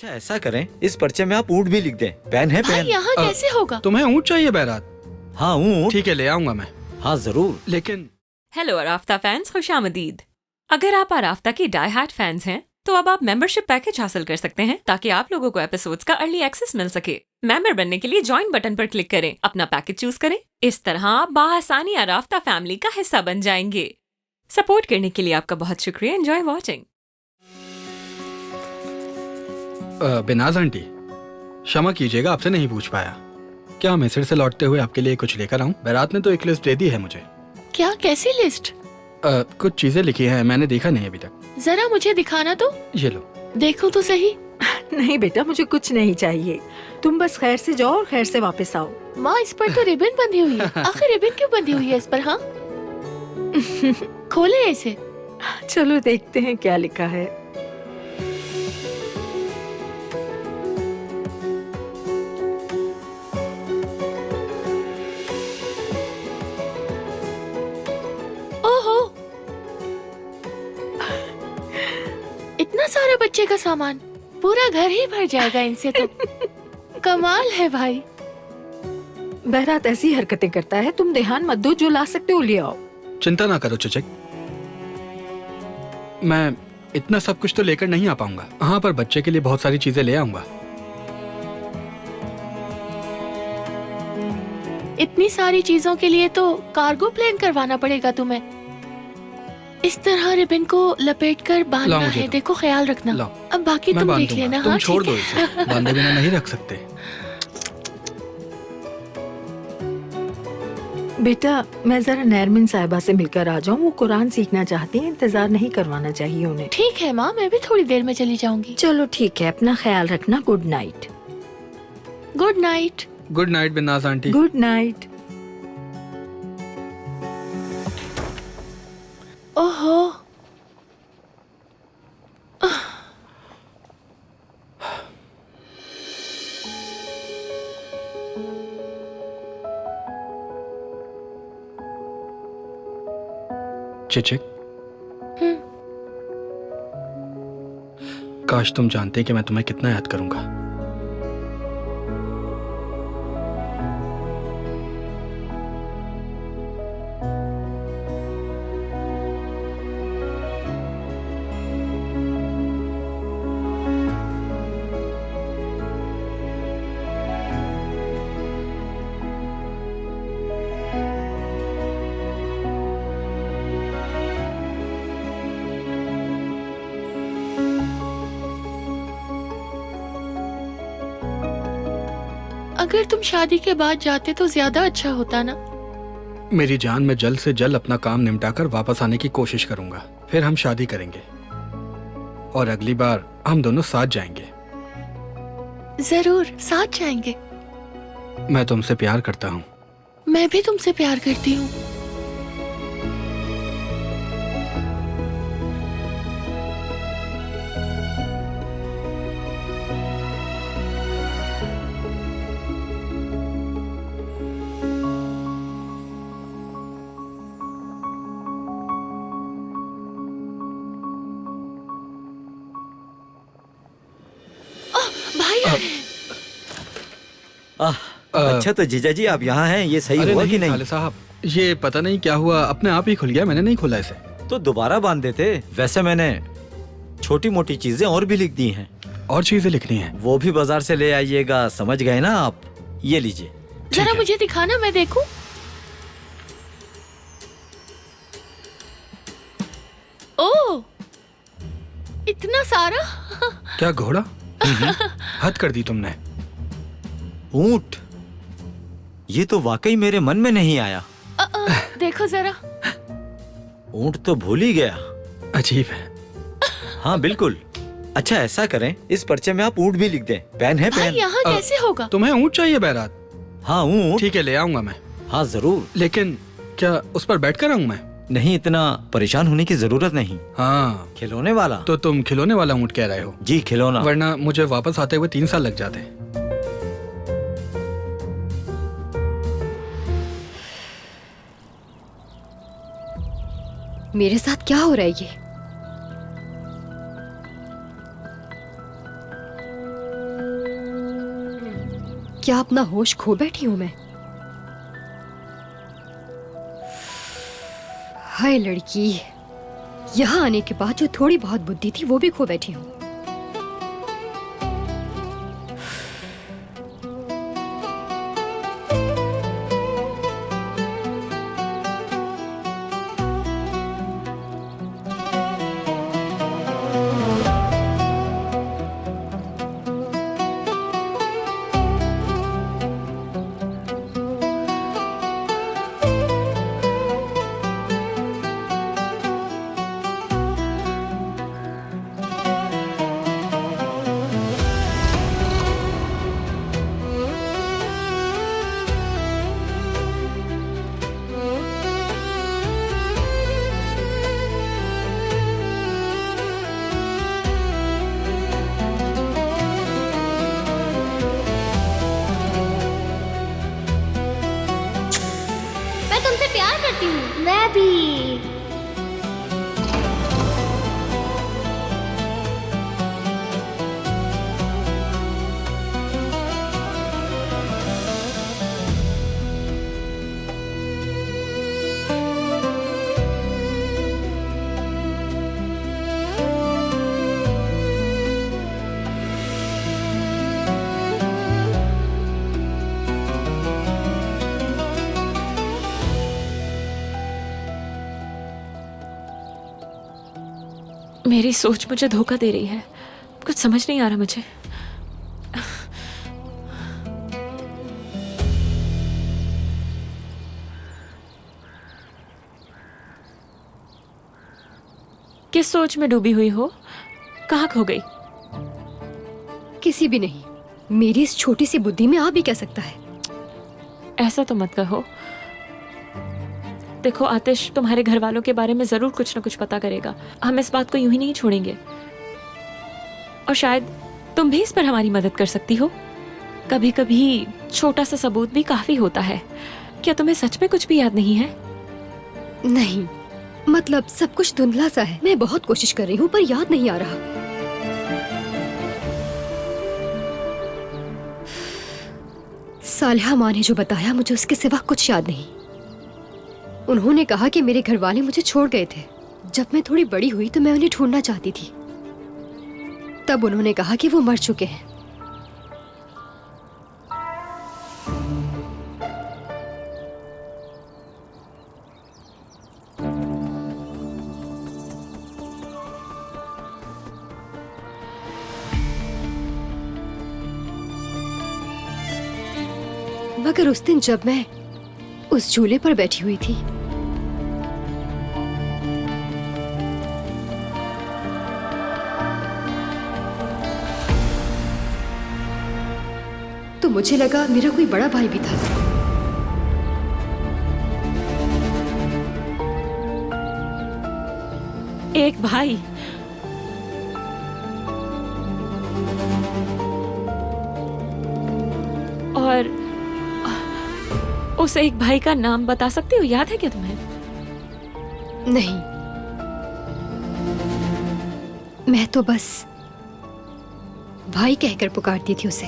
अच्छा ऐसा करें, इस पर्चे में आप ऊँट भी लिख दें। पेन है पेन? यहाँ कैसे होगा? तुम्हें ऊँट चाहिए बहरात? हाँ ऊँट। ठीक है, ले आऊंगा मैं। हाँ जरूर। लेकिन हेलो आराफ्ता फैंस, खुशामदीद। अगर आप आराफ्ता की डाई हार्ड फैंस हैं तो अब आप मेंबरशिप पैकेज हासिल कर सकते हैं ताकि आप लोगों को एपिसोड्स का अर्ली एक्सेस मिल सके। मेंबर बनने के लिए ज्वाइन बटन पर क्लिक करें, अपना पैकेज चूज करें। इस तरह आप बाआसानी आराफ्ता फैमिली का हिस्सा बन जाएंगे। सपोर्ट करने के लिए आपका बहुत शुक्रिया। Enjoy watching. बिनाज आंटी, क्षमा कीजिएगा, आपसे नहीं पूछ पाया। क्या मिस्र से लौटते हुए आपके लिए कुछ लेकर आऊं? बहरात ने तो एक लिस्ट दे दी है मुझे। क्या? कैसी लिस्ट? कुछ चीजें लिखी हैं, मैंने देखा नहीं अभी तक। जरा मुझे दिखाना तो। ये लो। देखो तो सही। नहीं बेटा, मुझे कुछ नहीं चाहिए। तुम बस खैर से जाओ और खैर से वापस आओ। माँ, इस पर तो रिबन बंधी हुई है। आखिर रिबन क्यों बंधी हुई है इस पर? हाँ खोले इसे। चलो देखते हैं क्या लिखा है। ओहो, इतना सारा बच्चे का सामान, पूरा घर ही भर जाएगा इनसे तो। कमाल है भाई। बहरात ऐसी हरकतें करता है। तुम ध्यान मत दो, जो ला सकते हो ले आओ। चिंता ना करो चचक, मैं इतना सब कुछ तो लेकर नहीं आ पाऊंगा। हाँ, पर बच्चे के लिए बहुत सारी चीजें ले आऊंगा। इतनी सारी चीजों के लिए तो कार्गो प्लेन करवाना पड़ेगा तुम्हें। इस तरह रिबन को लपेटकर बांधना लाओ मुझे है। दो। देखो ख्याल रखना। लाओ, अब बाकी मैं तुम बांध देख दूंगा। लेना। तुम हाँ, छोड़ ठीक दो है। इसे, बांधे बिना नहीं रख सकते। बेटा, मैं जरा नरमिन साहिबा से मिलकर आ जाऊं। वो कुरान सीखना चाहती हैं, इंतजार नहीं करवाना चाहिए उन्हें। ठीक है माँ, मैं भी थोड़ी देर में चली जाऊंगी। चलो ठीक है, अपना ख्याल रखना। Good night. Good night. Good night बिनाज आंटी। Good night. ओहो, चिचिक, काश तुम जानते कि मैं तुम्हें कितना याद करूंगा। अगर तुम शादी के बाद जाते तो ज्यादा अच्छा होता ना। मेरी जान, मैं जल्द से जल्द अपना काम निपटाकर वापस आने की कोशिश करूंगा। फिर हम शादी करेंगे और अगली बार हम दोनों साथ जाएंगे। जरूर साथ जाएंगे। मैं तुमसे प्यार करता हूँ। मैं भी तुमसे प्यार करती हूँ। अच्छा तो जीजा जी आप यहाँ हैं, ये सही अरे हुआ कि नहीं नहीं? खाले साहब, ये पता नहीं क्या हुआ, अपने आप ही खुल गया। मैंने नहीं खोला इसे। तो दोबारा बांध देते। वैसे मैंने छोटी मोटी चीजें और भी लिख दी हैं। और चीजें लिखनी है? वो भी बाजार से ले आइएगा, समझ गए ना आप? ये लीजिए। जरा मुझे दिखाना, मैं देखूं। ओह, इतना सारा। क्या घोड़ा? हद कर दी तुमने। ऊंट? ये तो वाकई मेरे मन में नहीं आया। देखो जरा। ऊंट तो भूल ही गया। अजीब है। हाँ बिल्कुल। अच्छा ऐसा करें, इस पर्चे में आप ऊंट भी लिख दें। पेन है पेन? यहाँ कैसे होगा? तुम्हें ऊंट चाहिए बहरात? हाँ ऊंट। ठीक है, ले आऊंगा मैं। हाँ जरूर। लेकिन क्या उस पर बैठ कर आऊं मैं? नहीं, इतना परेशान होने की जरूरत नहीं। हाँ, खिलौने वाला? तो तुम खिलौने वाला ऊंट कह रहे हो? जी खिलौना। वरना मुझे वापस आते हुए 3 साल लग जाते। मेरे साथ क्या हो रहा है ये? क्या अपना होश खो बैठी हूँ मैं? हाय लड़की, यहाँ आने के बाद जो थोड़ी बहुत बुद्धि थी वो भी खो बैठी हूँ। तुमसे प्यार करती हूँ। मैं भी। मेरी सोच मुझे धोखा दे रही है, कुछ समझ नहीं आ रहा मुझे। किस सोच में डूबी हुई हो? कहाँ खो गई? किसी भी नहीं, मेरी इस छोटी सी बुद्धि में आ भी क्या सकता है? ऐसा तो मत कहो। देखो आतिश, तुम्हारे घर वालों के बारे में जरूर कुछ ना कुछ पता करेगा। हम इस बात को यूं ही नहीं छोड़ेंगे। और शायद तुम भी इस पर हमारी मदद कर सकती हो। कभी कभी छोटा सा सबूत भी काफी होता है। क्या तुम्हें सच में कुछ भी याद नहीं है? नहीं, मतलब सब कुछ धुंधला सा है। मैं बहुत कोशिश कर रही हूँ पर याद नहीं आ रहा। सालिहा माँ ने जो बताया मुझे उसके सिवा कुछ याद नहीं। उन्होंने कहा कि मेरे घर वाले मुझे छोड़ गए थे। जब मैं थोड़ी बड़ी हुई तो मैं उन्हें ढूंढना चाहती थी। तब उन्होंने कहा कि वो मर चुके हैं। मगर उस दिन जब मैं उस झूले पर बैठी हुई थी तो मुझे लगा मेरा कोई बड़ा भाई भी था। एक भाई? और उस एक भाई का नाम बता सकती हो? याद है क्या तुम्हें? नहीं, मैं तो बस भाई कहकर पुकारती थी उसे।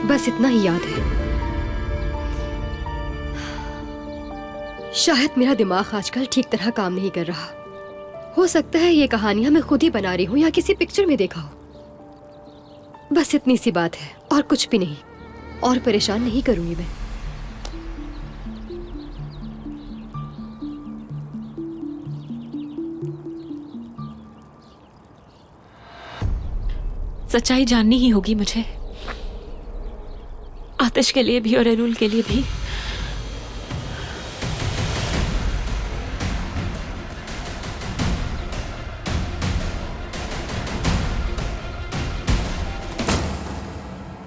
बस इतना ही याद है। शायद मेरा दिमाग आजकल ठीक तरह काम नहीं कर रहा। हो सकता है ये कहानियां मैं खुद ही बना रही हूं या किसी पिक्चर में देखा हो। बस इतनी सी बात है और कुछ भी नहीं। और परेशान नहीं करूंगी मैं। सच्चाई जाननी ही होगी मुझे, आतिश के लिए भी और एरुल के लिए भी।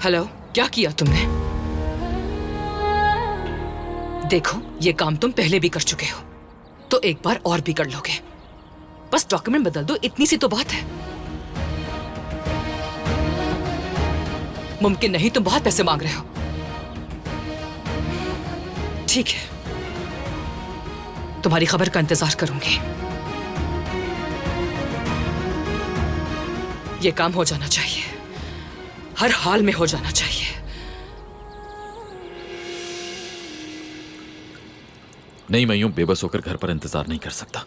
हेलो, क्या किया तुमने? देखो, ये काम तुम पहले भी कर चुके हो, तो एक बार और भी कर लोगे। बस डॉक्यूमेंट बदल दो, इतनी सी तो बात है। मुमकिन नहीं, तुम बहुत पैसे मांग रहे हो। ठीक है, तुम्हारी खबर का इंतजार करूंगी। ये काम हो जाना चाहिए। हर हाल में हो जाना चाहिए। नहीं, मैं यूं बेबस होकर घर पर इंतजार नहीं कर सकता।